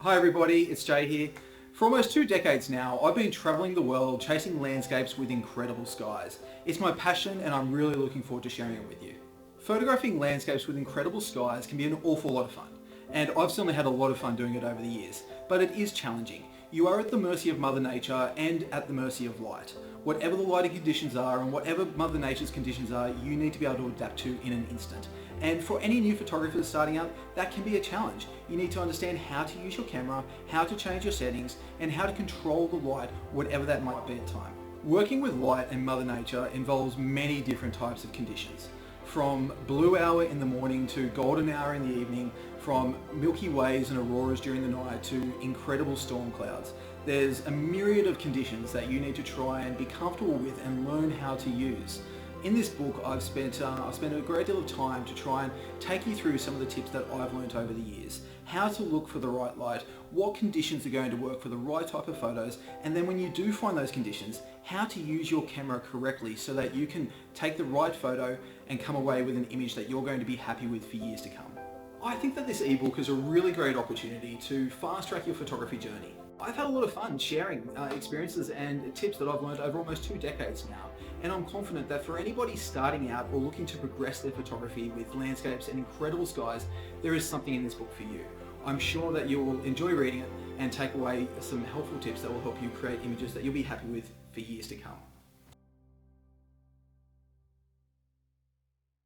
Hi everybody, it's Jay here. For almost 2 decades now, I've been traveling the world chasing landscapes with incredible skies. It's my passion and I'm really looking forward to sharing it with you. Photographing landscapes with incredible skies can be an awful lot of fun, and I've certainly had a lot of fun doing it over the years, but it is challenging. You are at the mercy of Mother Nature and at the mercy of light. Whatever the lighting conditions are and whatever Mother Nature's conditions are, you need to be able to adapt to in an instant. And for any new photographers starting out, that can be a challenge. You need to understand how to use your camera, how to change your settings, and how to control the light, whatever that might be at the time. Working with light and Mother Nature involves many different types of conditions. From blue hour in the morning to golden hour in the evening, from Milky Ways and auroras during the night to incredible storm clouds. There's a myriad of conditions that you need to try and be comfortable with and learn how to use. In this book, I've spent a great deal of time to try and take you through some of the tips that I've learned over the years. How to look for the right light, what conditions are going to work for the right type of photos, and then when you do find those conditions, how to use your camera correctly so that you can take the right photo and come away with an image that you're going to be happy with for years to come. I think that this ebook is a really great opportunity to fast track your photography journey. I've had a lot of fun sharing experiences and tips that I've learned over almost 2 decades now, and I'm confident that for anybody starting out or looking to progress their photography with landscapes and incredible skies, there is something in this book for you. I'm sure that you will enjoy reading it and take away some helpful tips that will help you create images that you'll be happy with for years to come.